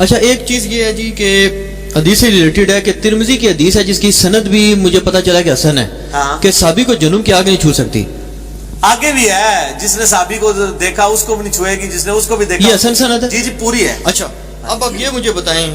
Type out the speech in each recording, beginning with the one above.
اچھا ایک چیز یہ ہے جی کہ حدیث سے ریلیٹڈ ہے کہ ترمذی کی حدیث ہے جس کی سند بھی مجھے پتا چلا کہ حسن ہے کہ صحابی کو جنوب کی آگ نہیں چھو سکتی. آگے بھی ہے جس نے صحابی کو دیکھا اس کو بھی نہیں چھوئے گی, جس نے اس کو بھی دیکھا. یہ حسن سند ہے جی جی پوری ہے. اچھا اب آپ یہ مجھے بتائیں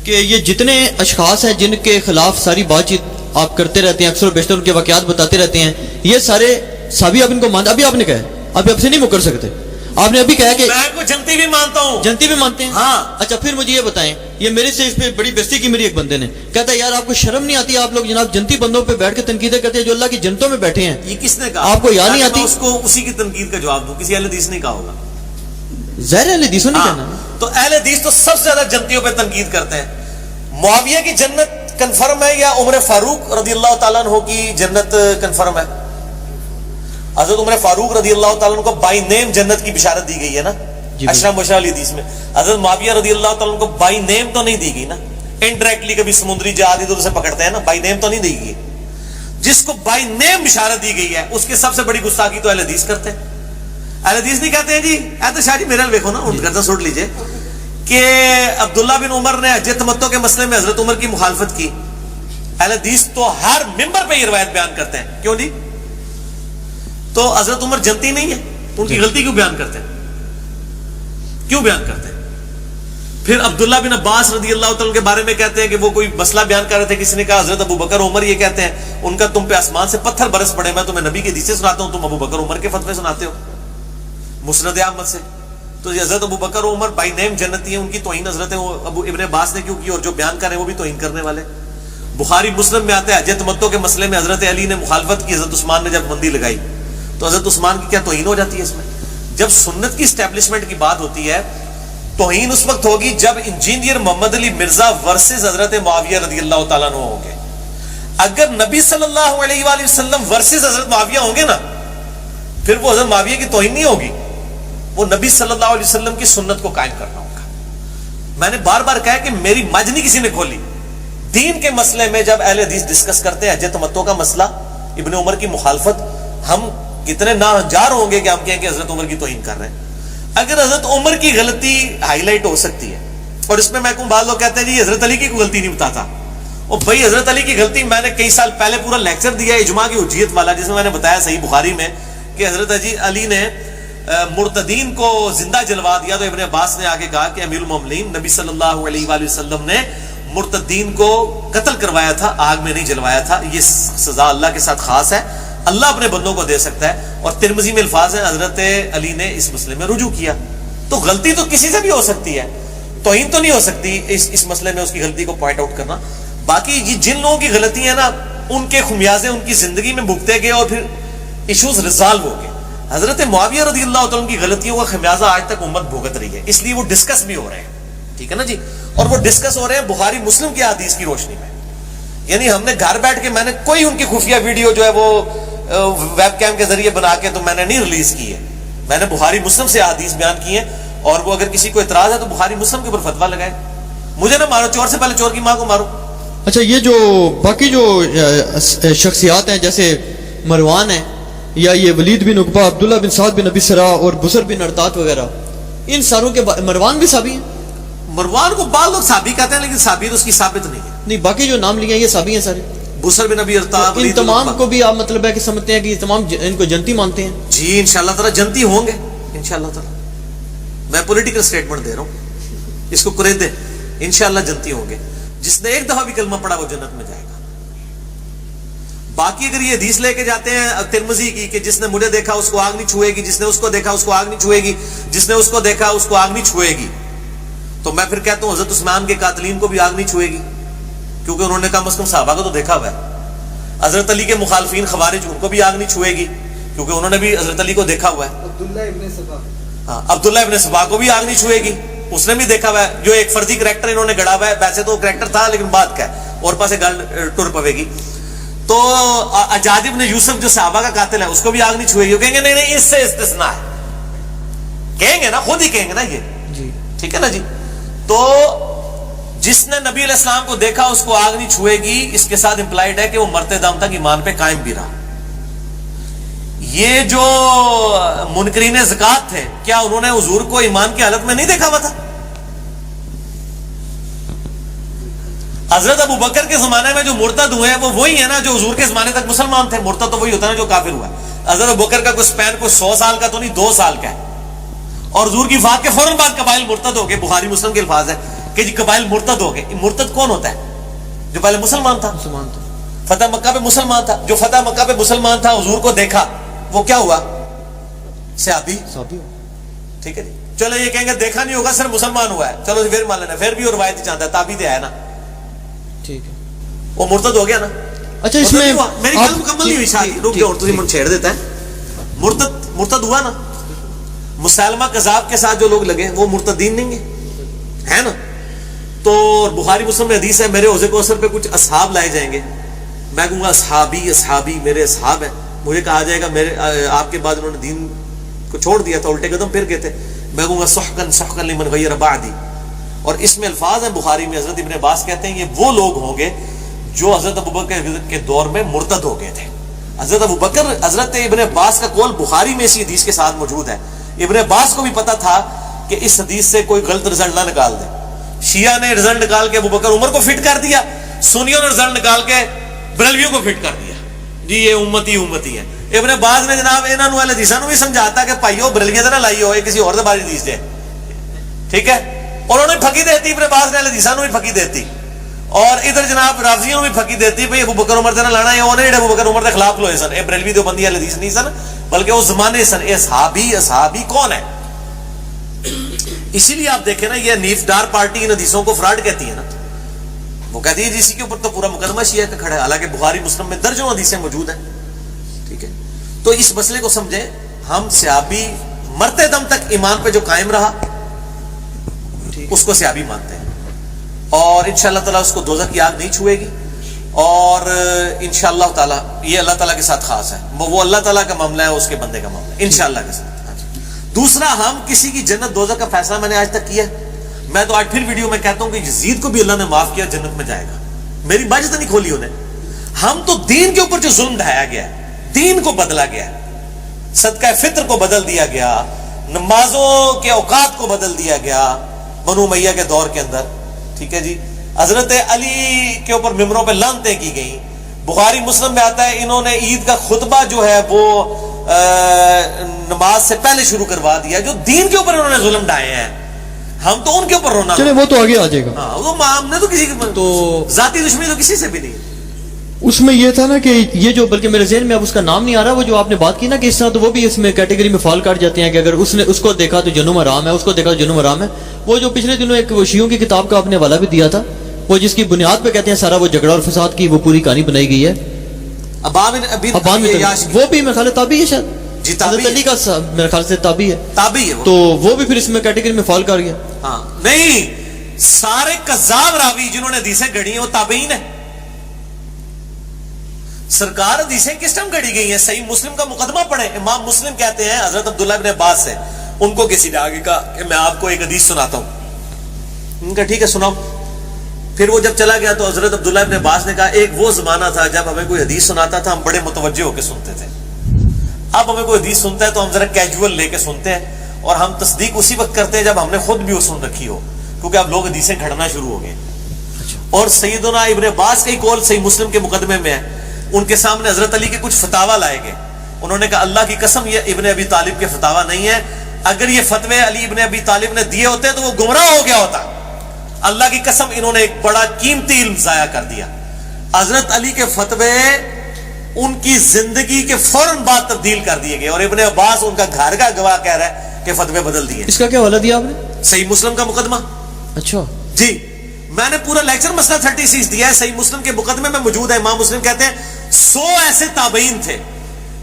کہ یہ جتنے اشخاص ہیں جن کے خلاف ساری بات چیت آپ کرتے رہتے ہیں, اکثر و بیشتر ان کے واقعات بتاتے رہتے ہیں, یہ سارے صحابی آپ ان کو مانتے؟ ابھی آپ نے کہا ابھی آپ سے نہیں مکر سکتے, آپ نے ابھی کہا کہ میں کو جنتی بھی مانتا ہوں. جنتی بھی مانتے ہیں؟ ہاں. اچھا پھر مجھے یہ بتائیں, یہ میرے سے اس پہ بڑی بےزتی کی میری ایک بندے نے, کہتا ہے یار آپ کو شرم نہیں آتی, آپ لوگ جناب جنتی بندوں پہ بیٹھ کے تنقیدیں کرتے ہیں جو اللہ کی جنتوں میں بیٹھے ہیں. یہ کس نے کہا؟ آپ کو یاد نہیں آتی؟ میں اس کو اسی کی تنقید کا جواب دوں, کسی اہل حدیث نے کہا ہوگا. ظاہر اہل حدیثوں نے کہنا. تو اہل حدیث تو سب سے زیادہ جنتیوں پہ تنقید کرتے ہیں. معاویہ کی جنت کنفرم ہے یا عمر فاروق رضی اللہ تعالیٰ عنہ کی جنت کنفرم ہے؟ حضرت عمر فاروق رضی اللہ تعالیٰ عنہ کو بائی نیم جنت کی بشارت دی گئی ہے نا اشرا مشرا علی حدیث میں. حضرت معاویہ رضی اللہ تعالیٰ عنہ کو بائی نیم تو نہیں دی گئی نا, انڈائریکٹلی کبھی سمندری جہاز ادھر سے پکڑتے ہیں نا, بائی نیم تو نہیں دی گئی. جس کو بائی نیم بشارت دی گئی ہے اس کی سب سے بڑی گستاخی تو اہل حدیث کرتے ہیں. اہل حدیث نہیں کہتے ہیں جی اے تو شاہ جی میرا دیکھو نا اٹھ کرتا سوٹ لیجئے کہ عبداللہ بن عمر نے حج تمتع کے مسئلے میں حضرت عمر کی مخالفت کی. اہل حدیث تو ہر ممبر پہ یہ روایت بیان کرتے ہیں. کیوں جی؟ تو حضرت عمر جنتی نہیں ہے, ان کی غلطی کیوں بیان کرتے ہیں؟ کیوں بیان کرتے ہیں؟ پھر عبداللہ بن عباس رضی اللہ تعالیٰ کے بارے میں کہتے ہیں کہ وہ کوئی مسئلہ بیان کر رہے تھے, کسی نے کہا حضرت ابو بکر عمر یہ کہتے ہیں ان کا تم پہ آسمان سے پتھر برس پڑے, میں تمہیں نبی کے حدیثیں سناتا ہوں, تم ابو بکر عمر کے فتوے سناتے ہو مسند احمد سے. تو حضرت ابو بکر عمر بائی نیم جنتی ہیں, ان کی توہین حضرت ابو ابن عباس نے کیوں کی, اور جو بیان کریں وہ بھی توہین کرنے والے. بخاری مسلم میں آتا ہے حج تمتع کے مسئلے میں حضرت علی نے مخالفت کی, حضرت عثمان نے جب بندی لگائی تو حضرت عثمان کی کیا توہین ہو جاتی ہے اس میں؟ جب سنت کی اسٹیبلشمنٹ کی بات ہوتی ہے توہین اس وقت ہوگی جب انجینئر محمد علی مرزا ورسز حضرت معاویہ رضی اللہ تعالیٰ عنہ ہوں گے. اگر نبی صلی اللہ علیہ وآلہ وسلم ورسز حضرت معاویہ ہوں گے نا, پھر وہ حضرت معاویہ کی توہین نہیں ہوگی, وہ نبی صلی اللہ علیہ وسلم کی سنت کو قائم کرنا ہوگا. میں نے بار بار کہا کہ میری مجھ نہیں کسی نے کھولی. دین کے مسئلے میں جب اہل حدیث ڈسکس کرتے ہیں حج تمتع کا مسئلہ, ابن عمر کی مخالفت, ہم کتنے ناہنجار ہوں گے کہ ہم کہیں کہ حضرت عمر کی توہین کر رہے ہیں. اگر حضرت عمر کی غلطی ہائی لائٹ ہو سکتی ہے, اور اس میں میں کو بعض لوگ کہتے ہیں جی حضرت علی کی کوئی غلطی نہیں بتاتا, اور بھائی حضرت علی کی غلطی میں نے کئی سال پہلے پورا لیکچر دیا اجماع کی حجیت والا, جس میں نے بتایا صحیح بخاری میں کہ حضرت علی نے مرتدین کو زندہ جلوا دیا, تو ابن عباس نے آگے کہا کہ امیر المومنین نبی صلی اللہ علیہ وآلہ وسلم نے مرتدین کو قتل کروایا تھا, آگ میں نہیں جلوایا تھا. یہ سزا اللہ کے ساتھ خاص ہے, اللہ اپنے بندوں کو دے سکتا ہے. اور ترمذی میں الفاظ ہیں حضرت علی نے اس مسئلے میں رجوع کیا. تو غلطی تو کسی سے بھی ہو سکتی ہے, توہین تو نہیں ہو سکتی اس مسئلے میں اس کی غلطی کو پوائنٹ آؤٹ کرنا. باقی یہ جن لوگوں کی غلطی ہے نا ان کے خمیازے ان کی زندگی میں بھگتے گئے اور پھر ایشوز ریزالو ہو گئے. حضرت معاویہ رضی اللہ تعالیٰ کی غلطیوں کا خمیازہ آج تک امت بھگت رہی ہے, اس لیے وہ ڈسکس بھی ہو رہے ہیں. ٹھیک ہے نا جی, اور وہ ڈسکس ہو رہے ہیں بخاری مسلم کی حدیث کی روشنی میں. یعنی ہم نے گھر بیٹھ کے, میں نے کوئی ان کی خفیہ ویڈیو جو ہے وہ ویب کیم کے ذریعے بنا کے تو میں نے نہیں ریلیز کی ہے, میں نے بخاری مسلم سے حدیث بیان کی ہے. اور وہ اگر کسی کو اعتراض ہے تو بخاری مسلم کے اوپر فتویٰ لگائے, مجھے نہ مارو, چور سے پہلے چور کی ماں کو مارو. اچھا یہ جو باقی جو شخصیات ہیں جیسے مروان ہے یا یہ ولید بن عقبہ, عبداللہ بن سعد بن ابی سرا اور بسر بن ارطات وغیرہ, ان ساروں کے مروان بھی صحابی ہیں. مروان کو بعض لوگ صحابی کہتے ہیں لیکن صحابی تو اس کی ثابت نہیں ہے. نہیں, باقی جو نام لیے ہیں یہ صحابی ہیں سارے. بسر بن ابی ارطات, ان تمام کو بھی آپ مطلب ہے کہ سمجھتے ہیں کہ تمام ان کو جنتی مانتے ہیں؟ جی انشاءاللہ تعالی جنتی ہوں گے انشاءاللہ تعالی. میں پولیٹیکل سٹیٹمنٹ دے رہا ہوں, اس کو کرے دے, انشاءاللہ جنتی ہوں گے. جس نے ایک دفعہ بھی کلمہ پڑھا وہ جنت میں جائے گا. باقی اگر یہ حدیث لے کے جاتے ہیں ترمذی کی کہ جس نے مجھے دیکھا اس کو آگ نہیں چھوئے گی, جس نے اس کو دیکھا اس کو آگ نہیں چھوئے گی, جس نے اس کو دیکھا اس کو آگ نہیں چھوئے گی, تو میں پھر کہتا ہوں حضرت عثمان کے قاتلین کو بھی آگ نہیں چھوئے گی, کیونکہ انہوں نے کم از کم صحابہ کو تو دیکھا ہوا ہے. حضرت علی کے مخالفین خوارج ان کو بھی آگ نہیں چھوئے گی, کیونکہ انہوں نے بھی حضرت علی کو دیکھا ہوا ہے. عبداللہ ابن سبا کو بھی آگ نہیں چھوئے گی, اس نے بھی دیکھا ہوا ہے. جو ایک فرضی کریکٹر انہوں نے گڑا ہوا ہے, ویسے تو کریکٹر تھا لیکن بات کا ہے, اور پاسے گل ٹر پوے گی. تو حجاج ابن یوسف جو صحابہ کا قاتل ہے اس کو بھی آگ نہیں چھوئے گی. وہ کہیں گے نہیں نہیں اس سے استثناء ہے, کہیں گے نا, خود ہی کہیں گے نا یہ جی. ٹھیک ہے نا جی. تو جس نے نبی علیہ السلام کو دیکھا اس کو آگ نہیں چھوئے گی, اس کے ساتھ امپلائڈ ہے کہ وہ مرتے دم تک ایمان پہ قائم بھی رہا. یہ جو منکرین زکات تھے, کیا انہوں نے حضور کو ایمان کی حالت میں نہیں دیکھا ہوا تھا؟ حضرت ابو بکر کے زمانے میں جو مرتد ہوئے ہیں وہ وہی ہے نا جو حضور کے زمانے تک مسلمان تھے. مرتد تو وہی ہوتا ہے نا جو کافر ہوا ہے. حضرت ابو بکر کا کوئی سپین کوئی 100 سال کا تو نہیں، 2 سال کا ہے. اور حضور کی وفات کے فوراً بعد قبائل مرتد ہو گئے. بخاری مسلم کے الفاظ ہے کہ جی قبائل مرتد ہو گئے. مرتد کون ہوتا ہے؟ جو پہلے مسلمان تھا. مسلمان تھا، فتح مکہ پہ مسلمان تھا. جو فتح مکہ پہ مسلمان تھا حضور کو دیکھا وہ کیا ہوا؟ صحابی. صحابی. ٹھیک ہے جی. چلو یہ کہیں گے دیکھا نہیں ہوگا صرف مسلمان ہوا ہے، چلو پھر مان لینا، پھر بھی وہ روایت چاہتا ہے تابی دے ہے نا، ٹھیک ہے. وہ مرتد ہو گیا نا. اچھا اس میں میری گل مکمل نہیں ہوئی شادی، رک جاؤ تو من چھیڑ دیتا ہے. مرتد ہوا نا. مسلمہ کذاب کے ساتھ جو لوگ لگے وہ مرتدین نہیں ہے نا. تو بخاری مسلم میں حدیث ہے میرے حوضے کوثر پہ کچھ اصحاب لائے جائیں گے، میں کہوں گا اصحابی میرے اصحاب ہیں. مجھے کہا جائے گا میرے آپ کے بعد انہوں نے دین کو چھوڑ دیا تھا، الٹے قدم پھر گئے تھے. میں کہوں گا سحقن لمن غیر بعدی. اور اس میں الفاظ ہیں بخاری میں، حضرت ابن عباس کہتے ہیں یہ وہ لوگ ہوں گے جو حضرت ابوبکر کے دور میں مرتد ہو گئے تھے. حضرت ابوبکر، حضرت ابن عباس کا قول بخاری میں اسی حدیث کے ساتھ موجود ہے. ابن عباس کو بھی پتا تھا کہ اس حدیث سے کوئی غلط رزلٹ نہ نکال دے. شیعہ نے رزلٹ نکال کے ابوبکر عمر کو فٹ کر دیا، سنیوں نے رزلٹ نکال کے بریلویوں کو فٹ کر دیا جی یہ امتی ہے. ابن عباس نے جناب انہاں نو حدیثاں نو بھی سمجھاتا کہ بھائیو بریلویاں تے نہ لائیو، یہ کسی اور دے بارے حدیث دے. ٹھیک ہے. اور انہوں نے پھکی دیتی، ابن عباس نے حدیثاں نو بھی پھکی دیتی. اور ادھر جناب رافضیوں بھی پھکی دیتی بھئی ابوبکر عمر تے نہ لانا ہے. انہوں نے ابوبکر عمر دے خلاف لوئے سن. اے بریلوی دیوبندی والے حدیث نہیں سن بلکہ اس زمانے سن. اے صحابی کون ہے؟ اسی لیے آپ دیکھیں نا یہ نیف ڈار پارٹی ان حدیثوں کو فراڈ کہتی ہے نا. وہ کہتی ہے جس کے اوپر تو پورا مقدمہ شیعہ کا کھڑا ہے، حالانکہ بخاری مسلم میں درجنوں حدیثیں موجود ہیں. ٹھیک ہے. تو اس مسئلے کو سمجھیں. ہم صحابی مرتے دم تک ایمان پہ جو قائم رہا اس کو صحابی مانتے ہیں، اور انشاءاللہ تعالیٰ اس کو دوزخ کی آگ نہیں چھوئے گی. اور انشاءاللہ تعالیٰ یہ اللہ تعالیٰ کے ساتھ خاص ہے، وہ اللہ تعالیٰ کا معاملہ ہے، اس کے بندے کا معاملہ ہے انشاءاللہ کے ساتھ. دوسرا، ہم کسی کی جنت دوزخ کا فیصلہ میں نے آج تک کیا. میں تو آج پھر ویڈیو میں کہتا ہوں کہ یزید کو بھی اللہ نے معاف کیا، جنت میں جائے گا. میری باجت نہیں کھولی انہیں. ہم تو دین کے اوپر جو ظلم ڈھایا گیا ہے، دین کو بدلا گیا، صدقہ فطر کو بدل دیا گیا، نمازوں کے اوقات کو بدل دیا گیا بنو امیہ کے دور کے اندر. ٹھیک ہے جی. حضرت علی کے اوپر ممبروں پہ لعنتیں کی گئیں. بخاری مسلم میں آتا ہے انہوں نے عید کا خطبہ جو ہے وہ نماز سے پہلے شروع کروا دیا. جو دین کے اوپر انہوں نے ظلم ڈھائے ہیں ہم تو ان کے اوپر رونا. چلے وہ تو آگے آ جائے گا. ہاں وہ ہم نے تو کسی تو ذاتی دشمنی تو کسی سے بھی نہیں. اس میں یہ تھا نا کہ یہ جو، بلکہ میرے ذہن میں اب اس کا نام نہیں آ رہا، وہ جو آپ نے بات کی نا کہ اس طرح تو وہ بھی اس میں کیٹیگری میں فال کاٹ جاتے ہیں کہ اگر اس نے اس کو دیکھا تو جنم حرام ہے، اس کو دیکھا تو جنم حرام ہے. وہ جو پچھلے دنوں ایک شیعوں کی کتاب کا آپ نے حوالہ بھی دیا تھا، وہ جس کی بنیاد پہ کہتے ہیں سارا وہ جھگڑا اور فساد کی وہ پوری کہانی بنائی گئی ہے. وہ بھی میرے خیال تابعی ہے شاید جی، حضرت علی کا میرے خیال سے تابعی ہے. تابعی ہے تو وہ بھی پھر اس میں کیٹیگری میں فال کر گیا. ہاں نہیں، سارے کذاب راوی جنہوں نے حدیثیں گھڑی ہیں وہ تابعین ہیں. سرکار حدیثیں کس ٹائم گھڑی گئی ہیں؟ صحیح مسلم کا مقدمہ پڑھیں. امام مسلم کہتے ہیں حضرت عبداللہ ابن عباس سے، ان کو کسی نے آگے کہا کہ میں آپ کو ایک حدیث سناتا ہوں. ان کا ٹھیک ہے سناؤ. پھر وہ جب چلا گیا تو حضرت عبداللہ ابن عباس نے کہا ایک وہ زمانہ تھا جب ہمیں کوئی حدیث سناتا تھا ہم بڑے متوجہ ہو کے سنتے تھے. اب ہمیں کوئی حدیث سنتا ہے تو ہم ذرا کیجول لے کے سنتے ہیں، اور ہم تصدیق اسی وقت کرتے ہیں جب ہم نے خود بھی وہ سن رکھی ہو، کیونکہ اب لوگ حدیثیں گھڑنا شروع ہو گئے. اور سیدنا ابن عباس کا ہی قول صحیح مسلم کے مقدمے میں ہے. ان کے سامنے حضرت علی کے کچھ فتاوا لائے گئے. انہوں نے کہا اللہ کی قسم یہ ابن ابی طالب کے فتاوا نہیں ہے، اگر یہ فتوے علی ابن ابی طالب نے دیے ہوتے تو وہ گمراہ ہو گیا ہوتا. اللہ کی قسم انہوں نے ایک بڑا قیمتی علم ضائع کر دیا. حضرت علی کے فتوے ان کی زندگی کے فوراً بعد تبدیل کر دیے گئے، اور ابن عباس ان کا گھر کا گواہ کہہ رہا ہے کہ فتوے بدل دیے. اس کا کیا حوالہ دیا آپ نے؟ صحیح مسلم کا مقدمہ. اچھا جی، میں نے پورا لیکچر مسئلہ 36 دیا ہے، صحیح مسلم کے مقدمے میں موجود ہے. امام مسلم کہتے ہیں 100 ایسے تابعین تھے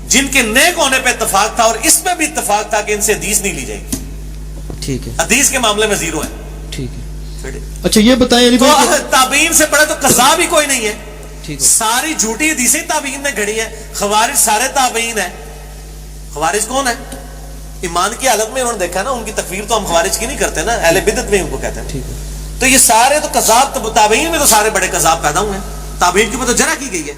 جن کے نیک ہونے پہ اتفاق تھا، اور اس میں بھی اتفاق تھا کہ ان سے حدیث نہیں لی جائے گی. ٹھیک ہے. حدیث کے معاملے میں زیرو ہے. ٹھیک ہے. اچھا یہ بتائیں علی بھائی، تابعین سے بڑا تو قذاب ہی کوئی نہیں ہے. ٹھیک ہے. ساری جھوٹی حدیثیں تابعین نے گھڑی ہیں. خوارج سارے تابعین ہیں. خوارج کون ہے؟ ایمان کی حالت میں انہوں نے دیکھا نا، ان کی تکفیر تو ہم خوارج کی نہیں کرتے نا، اہل بدعت میں ان کو کہتے ہیں. ٹھیک ہے. تو یہ سارے تو قذاب، تابعین میں تو سارے بڑے قذاب پیدا ہوئے ہیں. تابعین کے اوپر تو جرح کی گئی ہے.